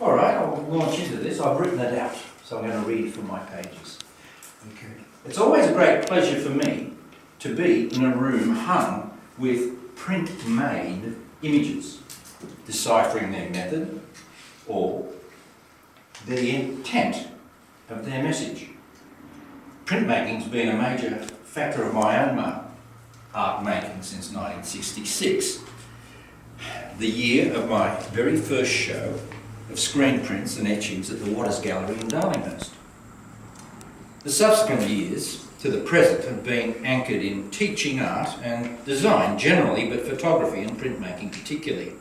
All right, I'll launch into this. I've written it out, so I'm going to read from my pages. Okay. It's always a great pleasure for me to be in a room hung with print-made images, deciphering their method or the intent of their message. Printmaking's been a major factor of my own art making since 1966, the year of my very first show of screen prints and etchings at the Waters Gallery in Darlinghurst. The subsequent years to the present have been anchored in teaching art and design generally, but photography and printmaking particularly.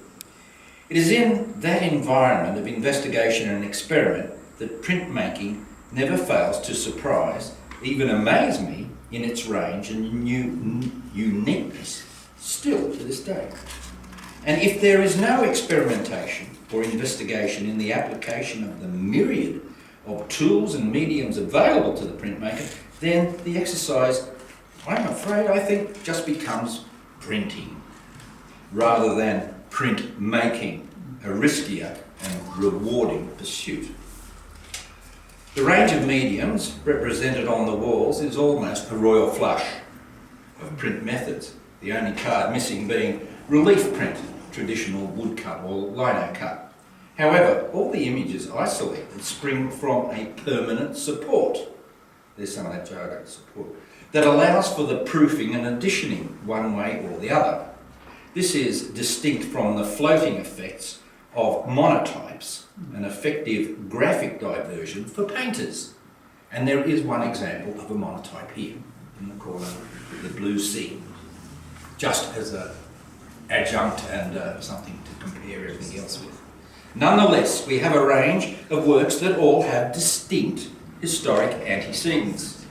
It is in that environment of investigation and experiment that printmaking never fails to surprise, even amaze me in its range and uniqueness still to this day. And if there is no experimentation or investigation in the application of the myriad of tools and mediums available to the printmaker, then the exercise, I'm afraid, I think, just becomes printing rather than print making, a riskier and rewarding pursuit. The range of mediums represented on the walls is almost a royal flush of print methods, the only card missing being relief print, traditional woodcut or lino cut. However, all the images I selected spring from a permanent support. There's some of that jargon, support, that allows for the proofing and additioning one way or the other. This is distinct from the floating effects of monotypes, an effective graphic diversion for painters. And there is one example of a monotype here in the corner with the blue sea, just as an adjunct and something to compare everything else with. Nonetheless, we have a range of works that all have distinct historic antecedents.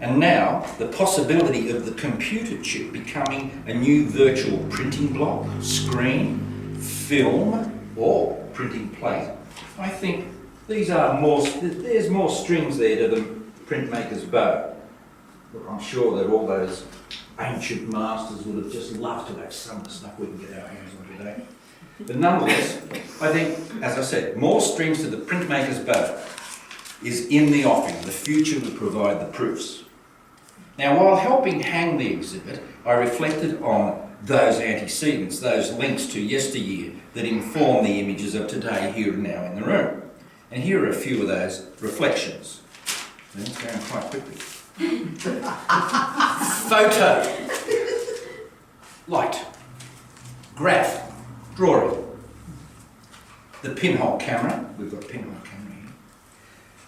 And now, the possibility of the computer chip becoming a new virtual printing block, screen, film, or printing plate, I think there's more strings there to the printmaker's bow. But I'm sure that all those ancient masters would have just loved to have some of the stuff we can get our hands on today. But nonetheless, I think, as I said, more strings to the printmaker's bow is in the offing. The future will provide the proofs. Now, while helping hang the exhibit, I reflected on those antecedents, those links to yesteryear that inform the images of today, here and now in the room. And here are a few of those reflections. And it's going quite quickly. Photo. Light. Graph. Drawing. The pinhole camera. We've got a pinhole camera here.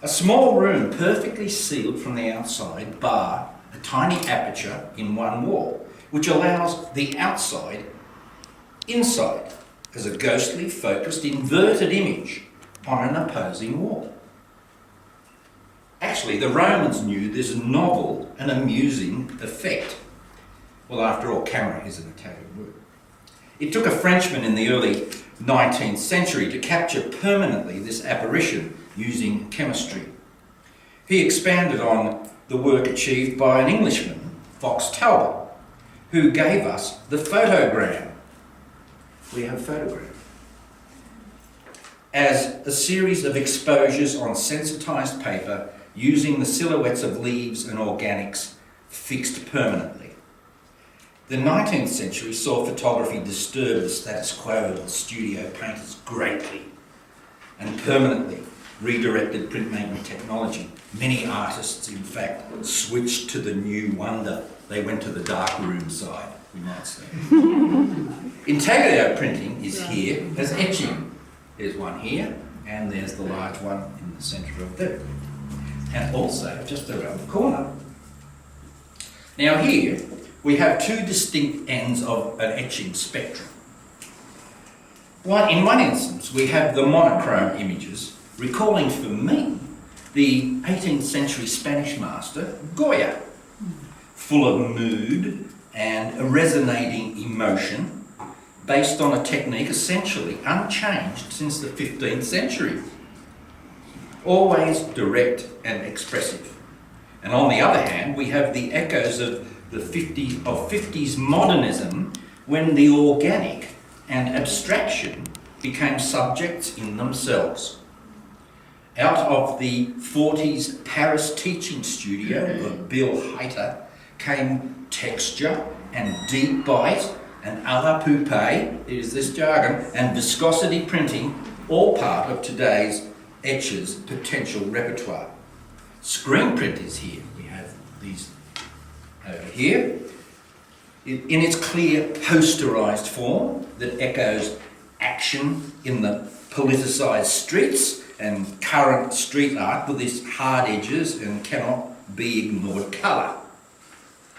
A small room perfectly sealed from the outside, bar a tiny aperture in one wall, which allows the outside inside as a ghostly, focused, inverted image on an opposing wall. Actually, the Romans knew this novel and amusing effect. Well, after all, camera is an Italian word. It took a Frenchman in the early 19th century to capture permanently this apparition using chemistry. He expanded on the work achieved by an Englishman, Fox Talbot, who gave us the photogram. We have a photogram. As a series of exposures on sensitised paper using the silhouettes of leaves and organics fixed permanently. The 19th century saw photography disturb the status quo of the studio painters greatly and permanently redirected printmaking technology. Many artists, in fact, switched to the new wonder. They went to the dark room side, we might say. Intaglio printing is here as etching. There's one here, and there's the large one in the centre of them. And also just around the corner. Now here, we have two distinct ends of an etching spectrum. In one instance, we have the monochrome images, recalling for me the 18th century Spanish master, Goya, full of mood and a resonating emotion, based on a technique essentially unchanged since the 15th century. Always direct and expressive. And on the other hand, we have the echoes of the 50s modernism, when the organic and abstraction became subjects in themselves. Out of the 40s Paris teaching studio of Bill Hayter came texture and deep bite and à la poupée, is this jargon, and viscosity printing, all part of today's etcher's potential repertoire. Screen print is here. We have these over here. In its clear posterised form that echoes action in the politicised streets and current street art with its hard edges and cannot be ignored colour.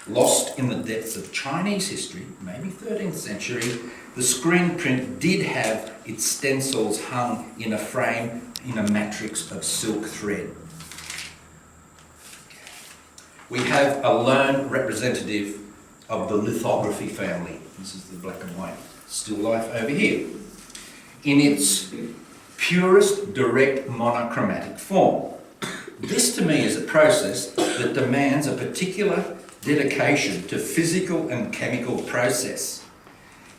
Lost in the depths of Chinese history, maybe 13th century, the screen print did have its stencils hung in a frame in a matrix of silk thread. We have a lone representative of the lithography family. This is the black and white still life over here. In its purest direct monochromatic form. This to me is a process that demands a particular dedication to physical and chemical process.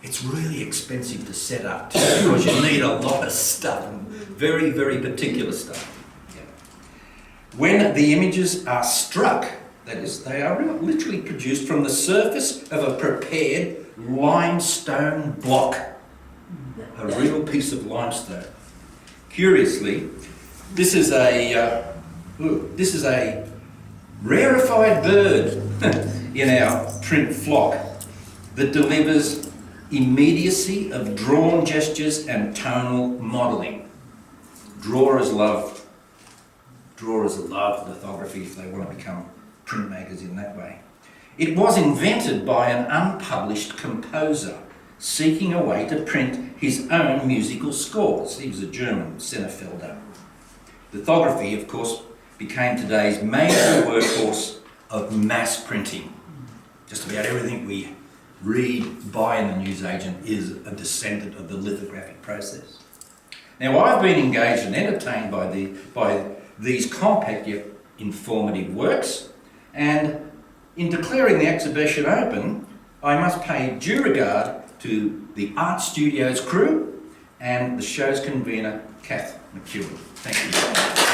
It's really expensive to set up because you need a lot of stuff, very, very particular stuff. Yeah. When the images are struck, that is, they are literally produced from the surface of a prepared limestone block, a real piece of limestone. Curiously, this is a rarefied bird in our print flock that delivers immediacy of drawn gestures and tonal modelling. Drawers love lithography if they want to become printmakers in that way. It was invented by an unpublished composer seeking a way to print his own musical scores. He was a German, Sennefelder. Lithography, of course, became today's major workhorse of mass printing. Just about everything we read, buy in the newsagent is a descendant of the lithographic process. Now, I've been engaged and entertained by these compact yet informative works, and in declaring the exhibition open, I must pay due regard to the Art Studios crew and the show's convener, Kath McEwen. Thank you.